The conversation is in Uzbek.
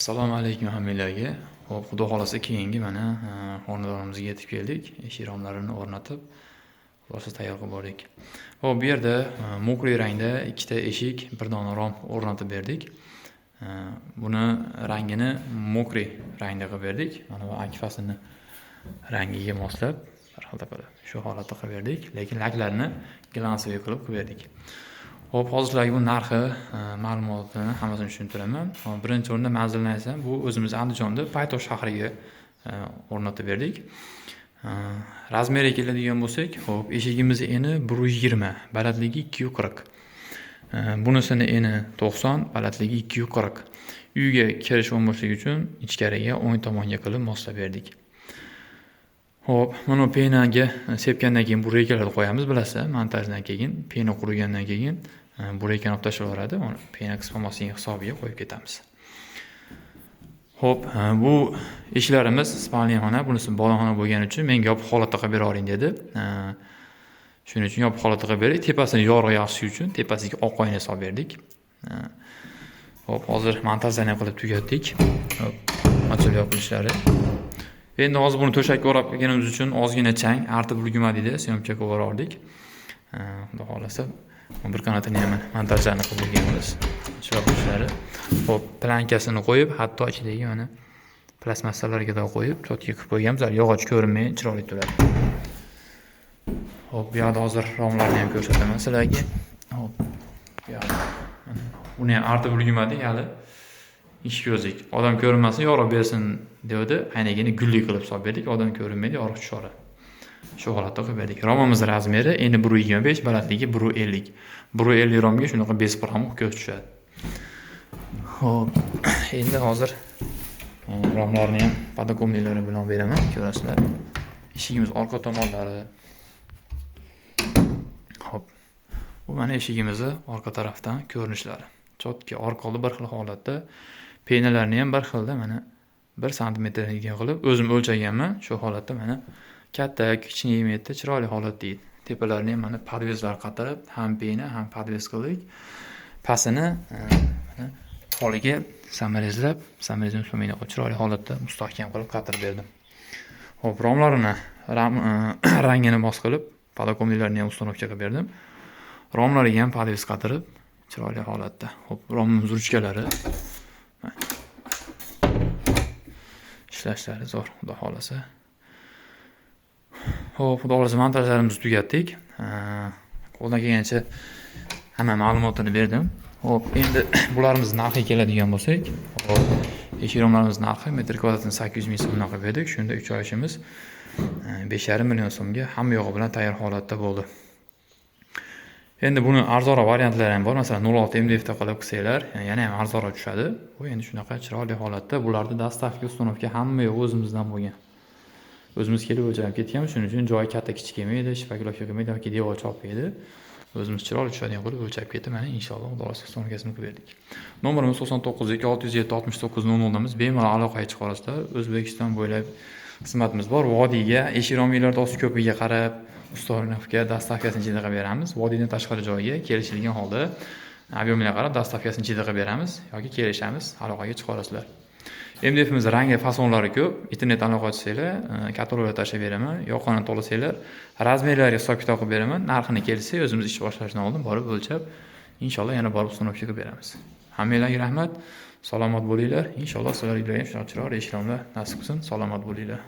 Assalomu alaykum hammalarga. Xo'p, xudo xolasa keyingi mana xonadorimizga yetib keldik. Eshik romlarini o'rnatib, xulosa tayyor qilib bo'ldik. Xo'p, bu yerda mokriy rangda ikkita eshik, bir dona rom o'rnatib berdik. Buni rangini mokriy rangda qilib berdik. Mana bu akfasini rangiga moslab, bir xil qilib shu holatda qilib berdik, lekin laklarni glansli qilib berdik. Xo'p, hozirgi bu narxi, ma'lumotini hammasini tushuntiraman. Birinchi o'rinda manzilni aytsam, bu o'zimiz Andijonda Paytoq shahriga o'rnatib berdik. Razmeriga keladigan bo'lsak, xo'p, eshigimiz eni 120, balandligi 240. Bunisini eni 90, balandligi 240. Uyga kirish bo'lmasligi uchun ichkariga o'ng tomonga qilib moslab berdik. Xo'p, mana penaga sepgandan keyin bu reykalarni qo'yamiz, bilasizlar, montajdan keyin, pena qurigandan keyin bu reykani olib tashlaveradi, uni pena qismasining hisobiga qo'yib ketamiz. Xo'p, bu eshiklarimiz spalniy xona, bunisi bolaxona bo'lgani uchun menga yopiq holatda qilib bera oling dedi. Shuning uchun yopiq holatda qilib berdik. Tepasini yorug' yaxshi uchun tepasiga oq oyna solib berdik. Xo'p, hozir montajdan ham qilib tugatdik. Xo'p, ochilib yopilishlari. Endi hozir buni to'shakka o'rab kelganimiz uchun ozgina chang, artib ulgurmadida syomka qilib yubordik. Xudo xolasa bir qanotini ham montajlarni qilib bo'lganmiz. Yopilishlari. Xo'p, plankasini qo'yib, hatto ichidagi mana plastmassalarga da qo'yib, cho'tga qilib qo'yganmiz. Yog'och ko'rinmay chiroyli turadi. Xo'p, bu yerda hozir romlarni ham ko'rsataman sizlarga. Xo'p, bu yerda buni ham artib ulgurmadik hali. Ish ko'zik. Odam ko'rinmasin, yorug' bersin dedi. Aynagini gulli qilib solib berdik. Odam ko'rinmaydi, yorug' tushadi. Shu holatda qilib berdik. Romimiz razmeri eni 125, balandligi 150. 150 romga shunaqa bez promo ko'z tushadi. Xo'p, endi hozir romlarni ham podokomniklari bilan beraman, ko'rasizlar. Eshigimiz orqa tomonlari. Xo'p. Bu mana eshigimizning orqa tarafdan ko'rinishlari. Chotki orqa-oldi bir xil holatda. Penalarni ham bir xilda mana 1 sm degan qilib o'zim o'lchaganman. Shu holatda mana katta, kichik metda chiroyli holatda edi. Tepalarni ham mana podvezlar qatirib, ham pena, ham podvez qildik. Pastini mana holiga samarezlab, samarezni ustamini chiroyli holatda mustahkam qilib qatirib berdim. Xo'p, romlarini rangini mos qilib, podokomniklarni ham ustanovka qilib berdim. Romlariga ham podvez qatirib, chiroyli holatda. Xo'p, romimiz ruchkalari ishlashlari zo'r, xudo xolasa. Xo'p, xudo xolasa montajlarimizni tugatdik. Qo'ldan kelgancha hamma ma'lumotini berdim. Xo'p, endi bularimiz narxiga keladigan bo'lsak, xo'p, eshik romlarimiz narxi metr kvadratini 800 ming so'mdan qilib berdik. Shunda 3 oy ishimiz 5,5 million so'mga hamma yo'g'i bilan tayyor holatda bo'ldi. Endi buni arzonroq variantlari ham bor. Masalan, 06 MDF da qilib qilsanglar, yana ham arzonroq tushadi. Bu endi shunaqa chiroyli holatda. Bularni dastavka, ustanovka hamma yo'q o'zimizdan bo'lgan. O'zimiz kelib o'lchab ketganmiz, shuning uchun joyi katta kichik kelmaydi, shpakilovka qilmaydi yoki devor chopmaydi. O'zimiz chiroyli tushadigan qilib o'lchab ketib, mana inshaalloh xudo xolasa ustanovkasini qilib berdik. Nomerimiz 99 607 69 00 damiz. Bemalol aloqaga chiqib olasizlar. O'zbekiston bo'ylab xizmatimiz bor. Vodiyga, eshik romlarida osti ko'piga qarab ustanovka dastavkasini ichida qilib beramiz. Vodiydan tashqari joyga kelishilgan holda aviomlarga qarab dastavkasini ichida qilib beramiz yoki kelishamiz, aloqaga chiqib olasizlar. MDFimiz rangi fasonlari ko'p. Internet aloqa qilsanglar, katalogga tashlab beraman. Yoqqani to'lasanglar, razmerlarga hisob-kitob qilib beraman. Narxini kelsa, o'zimiz ish boshlashdan oldin borib o'lchab, inshaalloh yana borib ustanovka qilib beramiz. Hammalarga rahmat. Salomat bo'linglar. Inshaalloh sizlarga ham shunaqa chiroyli eshik romlar nasib qilsin. Salomat bo'linglar.